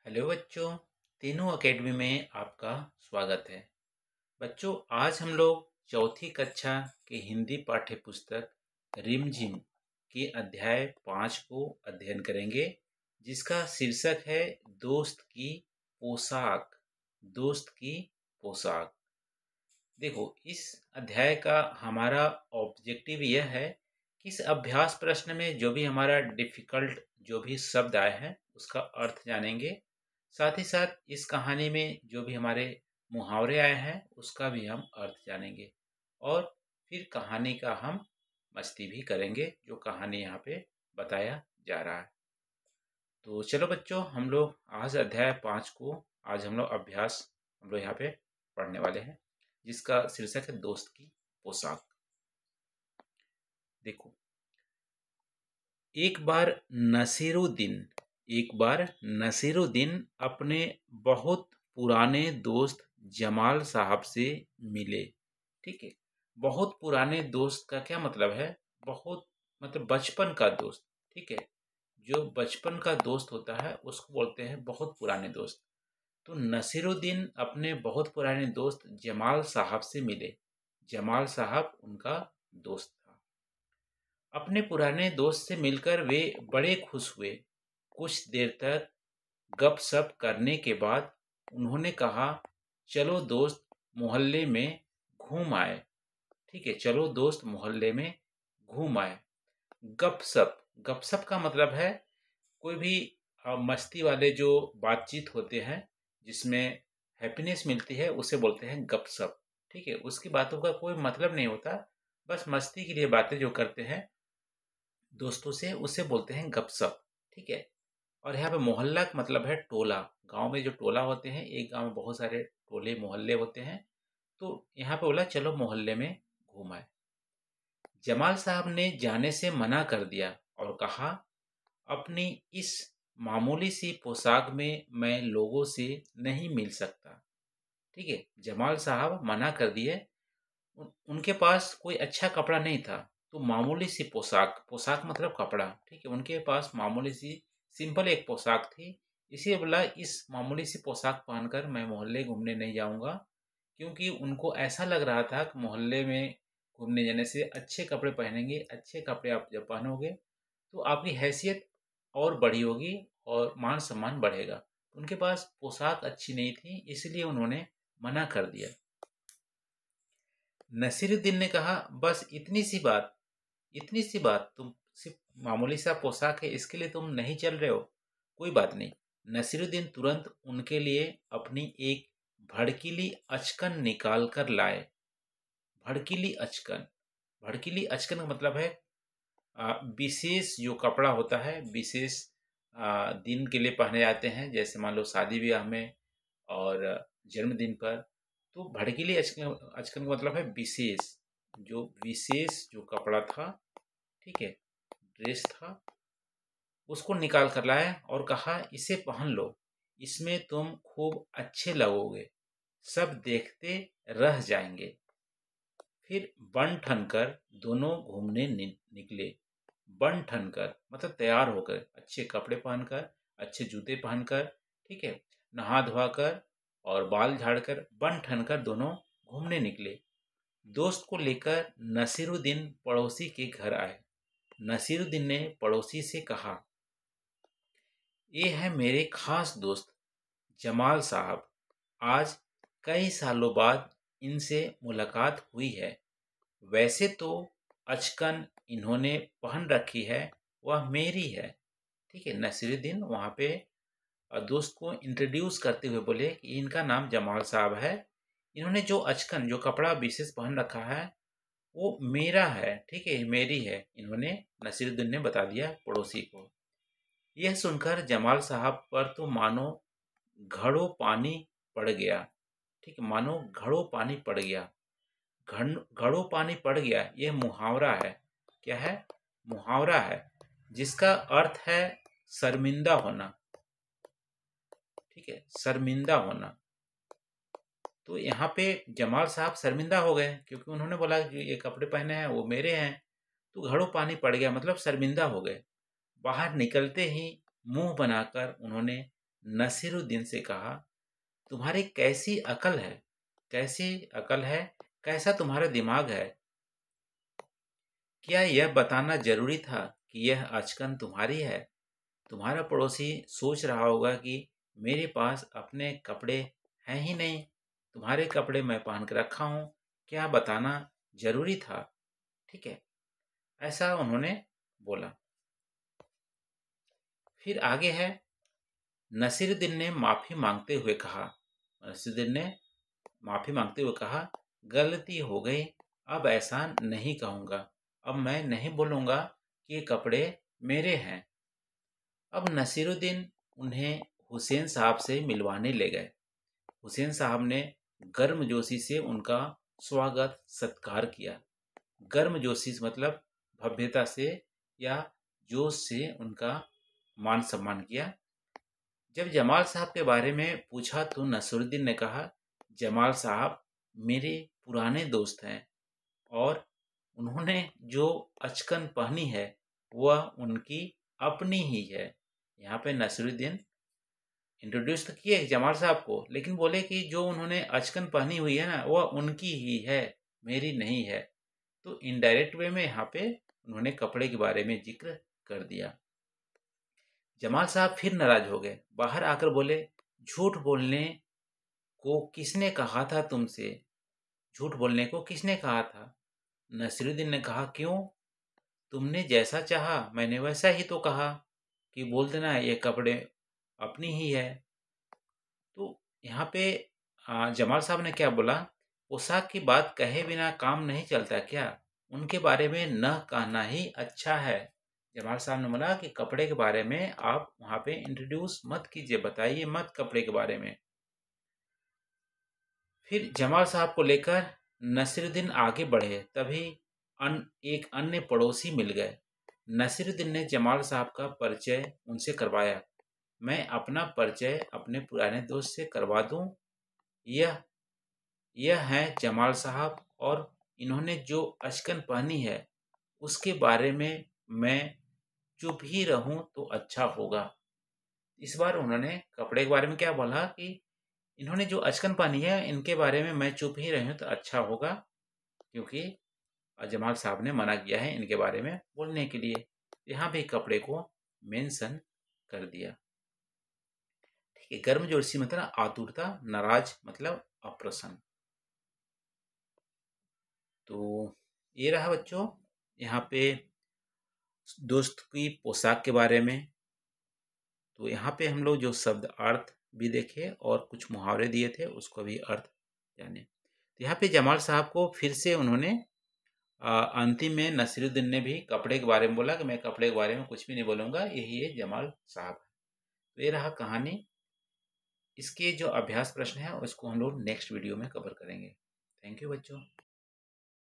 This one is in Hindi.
हेलो बच्चों, तीनों एकेडमी में आपका स्वागत है। बच्चों, आज हम लोग चौथी कक्षा के हिंदी पाठ्य पुस्तक रिमझिम के अध्याय 5 को अध्ययन करेंगे, जिसका शीर्षक है दोस्त की पोशाक। दोस्त की पोशाक। देखो, इस अध्याय का हमारा ऑब्जेक्टिव यह है कि इस अभ्यास प्रश्न में जो भी हमारा डिफिकल्ट जो भी शब्द आए हैं उसका अर्थ जानेंगे। साथ ही साथ इस कहानी में जो भी हमारे मुहावरे आए हैं उसका भी हम अर्थ जानेंगे और फिर कहानी का हम मस्ती भी करेंगे जो कहानी यहाँ पे बताया जा रहा है। तो चलो बच्चों, हम लोग आज अध्याय 5 को आज हम लोग अभ्यास हम लोग यहाँ पे पढ़ने वाले हैं, जिसका शीर्षक है दोस्त की पोशाक। देखो, एक बार नसीरुद्दीन अपने बहुत पुराने दोस्त जमाल साहब से मिले। ठीक है, बहुत पुराने दोस्त का क्या मतलब है? बहुत मतलब बचपन का दोस्त। ठीक है, जो बचपन का दोस्त होता है उसको बोलते हैं बहुत पुराने दोस्त। तो नसीरुद्दीन अपने बहुत पुराने दोस्त जमाल साहब से मिले। जमाल साहब उनका दोस्त था। अपने पुराने दोस्त से मिलकर वे बड़े खुश हुए। कुछ देर तक गपशप करने के बाद उन्होंने कहा, चलो दोस्त मोहल्ले में घूम आए। ठीक है, चलो दोस्त मोहल्ले में घूम आए। गपशप, गपशप का मतलब है कोई भी मस्ती वाले जो बातचीत होते हैं जिसमें हैप्पीनेस मिलती है उसे बोलते हैं गपशप। ठीक है, उसकी बातों का कोई मतलब नहीं होता, बस मस्ती के लिए बातें जो करते हैं दोस्तों से उसे बोलते हैं गपशप। ठीक है, और यहाँ पे मोहल्ला का मतलब है टोला। गांव में जो टोला होते हैं, एक गांव में बहुत सारे टोले मोहल्ले होते हैं, तो यहाँ पे बोला चलो मोहल्ले में घूम आए। जमाल साहब ने जाने से मना कर दिया और कहा, अपनी इस मामूली सी पोशाक में मैं लोगों से नहीं मिल सकता। ठीक है, जमाल साहब मना कर दिए। उनके पास कोई अच्छा कपड़ा नहीं था, तो मामूली सी पोशाक, पोशाक मतलब कपड़ा। ठीक है, उनके पास मामूली सी सिंपल एक पोशाक थी, इसीलिए बोला इस मामूली सी पोशाक पहनकर मैं मोहल्ले घूमने नहीं जाऊंगा, क्योंकि उनको ऐसा लग रहा था कि मोहल्ले में घूमने जाने से अच्छे कपड़े पहनेंगे, अच्छे कपड़े आप जब पहनोगे तो आपकी हैसियत और बड़ी होगी और मान सम्मान बढ़ेगा। उनके पास पोशाक अच्छी नहीं थी, इसलिए उन्होंने मना कर दिया। नसीरुद्दीन ने कहा, बस इतनी सी बात, तुम सिर्फ मामूली सा पोशाक है इसके लिए तुम नहीं चल रहे हो, कोई बात नहीं। नसीरुद्दीन तुरंत उनके लिए अपनी एक भड़कीली अचकन निकाल कर लाए। भड़कीली अचकन, भड़कीली अचकन का मतलब है विशेष जो कपड़ा होता है, विशेष दिन के लिए पहने जाते हैं, जैसे मान लो शादी ब्याह में और जन्मदिन पर। तो भड़कीली अचकन, अचकन का मतलब है विशेष, जो विशेष जो कपड़ा था, ठीक है, ड्रेस था, उसको निकाल कर लाए और कहा, इसे पहन लो, इसमें तुम खूब अच्छे लगोगे, सब देखते रह जाएंगे। फिर बन ठन कर दोनों घूमने निकले। बन ठन कर मतलब तैयार होकर, अच्छे कपड़े पहनकर, अच्छे जूते पहनकर, ठीक है, नहा धोआ कर और बाल झाड़कर बन ठन कर दोनों घूमने निकले। दोस्त को लेकर नसीरुद्दीन पड़ोसी के घर आए। नसीरुद्दीन ने पड़ोसी से कहा, ये है मेरे खास दोस्त जमाल साहब, आज कई सालों बाद इनसे मुलाकात हुई है। वैसे तो अचकन इन्होंने पहन रखी है वह मेरी है। ठीक है, नसीरुद्दीन वहाँ पे दोस्त को इंट्रोड्यूस करते हुए बोले कि इनका नाम जमाल साहब है, इन्होंने जो अचकन जो कपड़ा विशेष पहन रखा है वो मेरा है। ठीक है, मेरी है, इन्होंने नसीरुद्दीन ने बता दिया पड़ोसी को। यह सुनकर जमाल साहब पर तो मानो घड़ों पानी पड़ गया। ठीक है, मानो घड़ों पानी पड़ गया। घड़ों पानी पड़ गया, यह मुहावरा है। क्या है? मुहावरा है, जिसका अर्थ है शर्मिंदा होना। ठीक है, शर्मिंदा होना। तो यहाँ पे जमाल साहब शर्मिंदा हो गए, क्योंकि उन्होंने बोला कि ये कपड़े पहने हैं वो मेरे हैं, तो घड़ों पानी पड़ गया मतलब शर्मिंदा हो गए। बाहर निकलते ही मुंह बनाकर उन्होंने नसीरुद्दीन से कहा, तुम्हारी कैसी अकल है, कैसी अकल है, कैसा तुम्हारा दिमाग है? क्या यह बताना जरूरी था कि यह अचकन तुम्हारी है? तुम्हारा पड़ोसी सोच रहा होगा कि मेरे पास अपने कपड़े हैं ही नहीं, तुम्हारे कपड़े मैं पहन के रखा हूँ, क्या बताना जरूरी था? ठीक है, ऐसा उन्होंने बोला। फिर आगे है, नसीरुद्दीन ने माफी मांगते हुए कहा, नसीरुद्दीन ने माफी मांगते हुए कहा, गलती हो गई, अब ऐसा नहीं कहूँगा, अब मैं नहीं बोलूँगा कि ये कपड़े मेरे हैं। अब नसीरुद्दीन उन्हें हुसैन साहब से मिलवाने ले गए। हुसैन साहब ने गर्मजोशी से उनका स्वागत सत्कार किया। गर्मजोशी से मतलब भव्यता से या जोश से उनका मान सम्मान किया। जब जमाल साहब के बारे में पूछा तो नसीरुद्दीन ने कहा, जमाल साहब मेरे पुराने दोस्त हैं और उन्होंने जो अचकन पहनी है वह उनकी अपनी ही है। यहाँ पे नसीरुद्दीन इंट्रोड्यूस तो किए जमाल साहब को, लेकिन बोले कि जो उन्होंने अचकन पहनी हुई है ना वह उनकी ही है, मेरी नहीं है। तो इनडायरेक्ट वे में यहाँ पे उन्होंने कपड़े के बारे में जिक्र कर दिया। जमाल साहब फिर नाराज हो गए, बाहर आकर बोले, झूठ बोलने को किसने कहा था तुमसे? झूठ बोलने को किसने कहा था? नसीरुद्दीन ने कहा, क्यों? तुमने जैसा चाहा मैंने वैसा ही तो कहा कि बोल देना ये कपड़े अपनी ही है। तो यहाँ पे जमाल साहब ने क्या बोला, पोशाक की बात कहे बिना काम नहीं चलता क्या? उनके बारे में न कहना ही अच्छा है। जमाल साहब ने बोला कि कपड़े के बारे में आप वहाँ पे इंट्रोड्यूस मत कीजिए, बताइए मत कपड़े के बारे में। फिर जमाल साहब को लेकर नसीरुद्दीन आगे बढ़े, तभी एक अन्य पड़ोसी मिल गए। नसीरुद्दीन ने जमाल साहब का परिचय उनसे करवाया। मैं अपना परिचय अपने पुराने दोस्त से करवा दूं? यह हैं जमाल साहब और इन्होंने जो अचकन पहनी है उसके बारे में मैं चुप ही रहूं तो अच्छा होगा। इस बार उन्होंने कपड़े के बारे में क्या बोला कि इन्होंने जो अचकन पहनी है इनके बारे में मैं चुप ही रहूं तो अच्छा होगा, क्योंकि जमाल साहब ने मना किया है इनके बारे में बोलने के लिए। यहाँ भी कपड़े को मेंशन कर दिया। ठीक है, गर्मजोशी मतलब आतुरता, नाराज मतलब अप्रसन्न। तो ये रहा बच्चों यहाँ पे दोस्त की पोशाक के बारे में। तो यहाँ पे हम लोग जो शब्द अर्थ भी देखे और कुछ मुहावरे दिए थे उसको भी अर्थ जाने। तो यहाँ पे जमाल साहब को फिर से उन्होंने अंतिम में नसीरुद्दीन ने भी कपड़े के बारे में बोला कि मैं कपड़े के बारे में कुछ भी नहीं बोलूँगा, यही है जमाल साहब। तो ये रहा कहानी। इसके जो अभ्यास प्रश्न है उसको हम लोग नेक्स्ट वीडियो में कवर करेंगे। थैंक यू बच्चों।